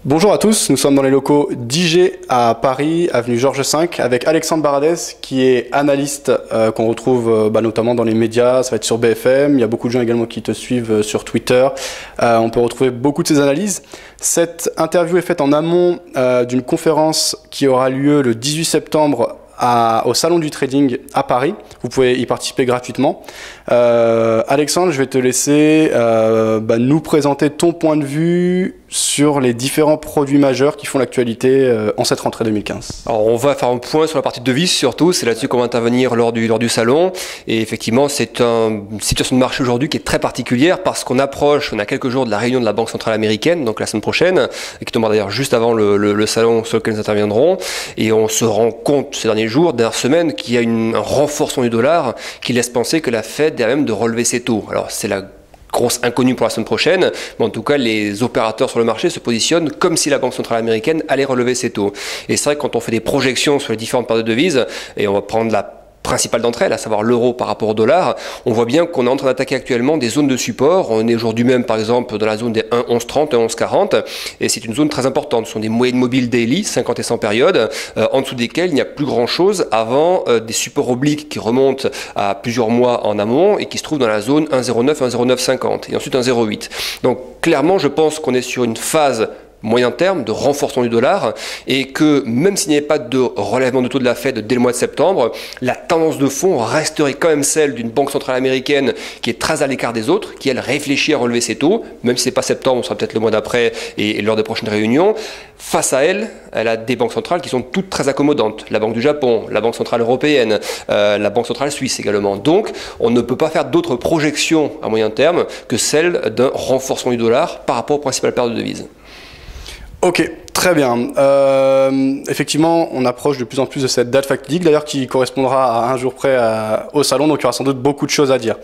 Bonjour à tous, nous sommes dans les locaux d'IG à Paris, avenue Georges V, avec Alexandre Baradez, qui est analyste qu'on retrouve notamment dans les médias, ça va être sur BFM, il y a beaucoup de gens également qui te suivent sur Twitter, on peut retrouver beaucoup de ses analyses. Cette interview est faite en amont d'une conférence qui aura lieu le 18 septembre au Salon du Trading à Paris. Vous pouvez y participer gratuitement. Alexandre, je vais te laisser nous présenter ton point de vue sur les différents produits majeurs qui font l'actualité en cette rentrée 2015. Alors on va faire un point sur la partie de devises surtout, c'est là-dessus qu'on va intervenir lors du salon. Et effectivement, c'est une situation de marché aujourd'hui qui est très particulière parce qu'on approche, on a quelques jours de la réunion de la Banque centrale américaine, donc la semaine prochaine, et qui tombera d'ailleurs juste avant le salon sur lequel nous interviendrons. Et on se rend compte ces derniers jours, dernières semaines, qu'il y a un renforcement du dollar qui laisse penser que la Fed est même de relever ses taux. Alors c'est la grosse inconnue pour la semaine prochaine, mais en tout cas les opérateurs sur le marché se positionnent comme si la Banque centrale américaine allait relever ses taux. Et c'est vrai que quand on fait des projections sur les différentes paires de devises, et on va prendre la principale d'entre elles, à savoir l'euro par rapport au dollar, on voit bien qu'on est en train d'attaquer actuellement des zones de support. On est aujourd'hui même par exemple dans la zone des 1,1130, 1,1140 et c'est une zone très importante. Ce sont des moyennes mobiles daily, 50 et 100 périodes, en dessous desquelles il n'y a plus grand chose avant des supports obliques qui remontent à plusieurs mois en amont et qui se trouvent dans la zone 1,09, 1,0950 et ensuite 1,08. Donc clairement je pense qu'on est sur une phase moyen terme de renforcement du dollar et que même s'il n'y avait pas de relèvement de taux de la Fed dès le mois de septembre, la tendance de fond resterait quand même celle d'une banque centrale américaine qui est très à l'écart des autres, qui elle réfléchit à relever ses taux, même si ce n'est pas septembre, on sera peut-être le mois d'après et lors des prochaines réunions. Face à elle, elle a des banques centrales qui sont toutes très accommodantes. La Banque du Japon, la Banque centrale européenne, la Banque centrale suisse également. Donc on ne peut pas faire d'autres projections à moyen terme que celle d'un renforcement du dollar par rapport aux principales paires de devises. Ok, très bien. Effectivement, on approche de plus en plus de cette date fatidique, d'ailleurs qui correspondra à un jour près au salon, donc il y aura sans doute beaucoup de choses à dire.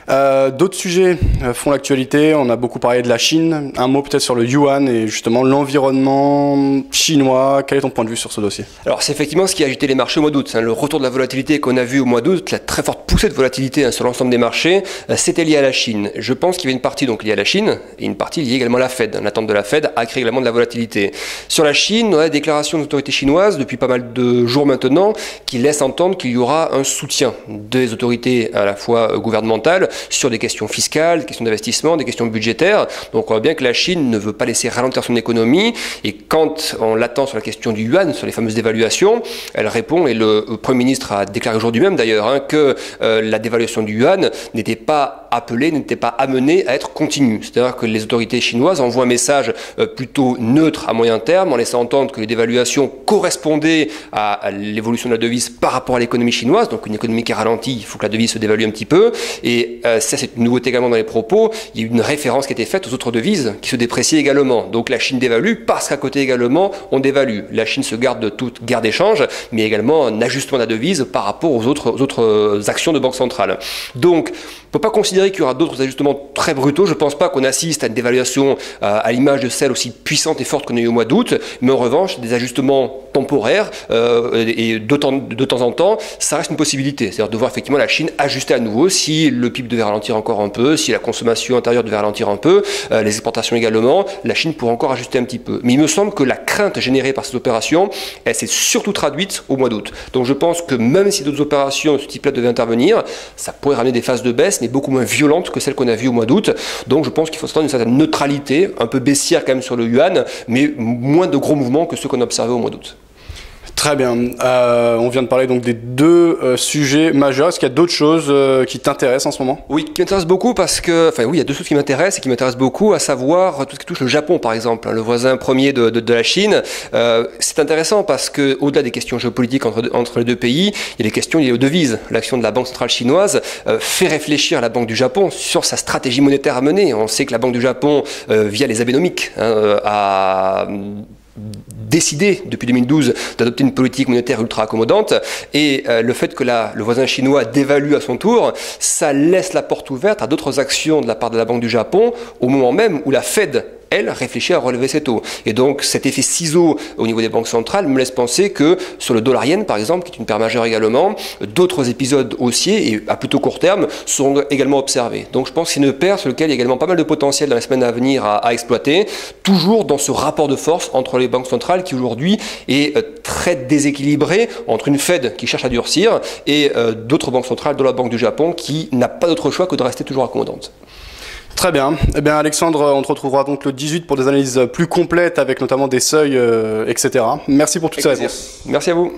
D'autres sujets font l'actualité, on a beaucoup parlé de la Chine, un mot peut-être sur le yuan et justement l'environnement chinois. Quel est ton point de vue sur ce dossier? Alors c'est effectivement ce qui a agité les marchés au mois d'août, le retour de la volatilité qu'on a vu au mois d'août, la très forte poussée de volatilité sur l'ensemble des marchés, c'était lié à la Chine. Je pense qu'il y avait une partie donc liée à la Chine et une partie liée également à la Fed. L'attente de la Fed a créé également de la volatilité. Sur la Chine, on a des déclarations d'autorités chinoises depuis pas mal de jours maintenant qui laissent entendre qu'il y aura un soutien des autorités à la fois gouvernementales sur des questions fiscales, des questions d'investissement, des questions budgétaires. Donc on voit bien que la Chine ne veut pas laisser ralentir son économie et quand on l'attend sur la question du yuan, sur les fameuses dévaluations, elle répond, et le Premier ministre a déclaré aujourd'hui même d'ailleurs, que la dévaluation du yuan n'était pas appelée, n'était pas amenée à être continue. C'est-à-dire que les autorités chinoises envoient un message plutôt neutre à moyen terme en laissant entendre que les dévaluations correspondaient à l'évolution de la devise par rapport à l'économie chinoise. Donc une économie qui ralentit, il faut que la devise se dévalue un petit peu. Et ça, c'est une nouveauté également dans les propos. Il y a eu une référence qui a été faite aux autres devises qui se déprécient également. Donc la Chine dévalue parce qu'à côté également, on dévalue. La Chine se garde de toute guerre d'échange, mais également un ajustement de la devise par rapport aux autres actions de banque centrale. Donc, on ne peut pas considérer qu'il y aura d'autres ajustements très brutaux. Je ne pense pas qu'on assiste à une dévaluation à l'image de celle aussi puissante et forte qu'on a eu au mois d'août, mais en revanche, des ajustements temporaires et de temps en temps, ça reste une possibilité. C'est-à-dire de voir effectivement la Chine ajuster à nouveau si le PIB devait ralentir encore un peu, si la consommation intérieure devait ralentir un peu, les exportations également, la Chine pourrait encore ajuster un petit peu. Mais il me semble que la crainte générée par ces opérations, elle s'est surtout traduite au mois d'août. Donc je pense que même si d'autres opérations de ce type-là devaient intervenir, ça pourrait ramener des phases de baisse, mais beaucoup moins violentes que celles qu'on a vues au mois d'août. Donc je pense qu'il faut s'attendre à une certaine neutralité, un peu baissière quand même sur le yuan, mais moins de gros mouvements que ceux qu'on a observés au mois d'août. Très bien. On vient de parler donc des deux sujets majeurs. Est-ce qu'il y a d'autres choses qui t'intéressent en ce moment? Oui, qui m'intéressent beaucoup parce que, oui, il y a deux choses qui m'intéressent et qui m'intéressent beaucoup, à savoir tout ce qui touche le Japon, par exemple, le voisin premier de la Chine. C'est intéressant parce que, au-delà des questions géopolitiques entre les deux pays, il y a des questions liées aux devises. L'action de la Banque centrale chinoise fait réfléchir la Banque du Japon sur sa stratégie monétaire à mener. On sait que la Banque du Japon, via les Abenomics, a décidé depuis 2012 d'adopter une politique monétaire ultra accommodante et le fait que le voisin chinois dévalue à son tour, ça laisse la porte ouverte à d'autres actions de la part de la Banque du Japon au moment même où la Fed elle, réfléchit à relever ses taux. Et donc cet effet ciseau au niveau des banques centrales me laisse penser que sur le dollar yen, par exemple, qui est une paire majeure également, d'autres épisodes haussiers et à plutôt court terme sont également observés. Donc je pense que c'est une paire sur laquelle il y a également pas mal de potentiel dans les semaines à venir à exploiter, toujours dans ce rapport de force entre les banques centrales qui aujourd'hui est très déséquilibré entre une Fed qui cherche à durcir et d'autres banques centrales, dont la Banque du Japon, qui n'a pas d'autre choix que de rester toujours accommodante. Très bien. Eh bien, Alexandre, on te retrouvera donc le 18 pour des analyses plus complètes avec notamment des seuils, etc. Merci pour toutes ces réponses. Merci à vous.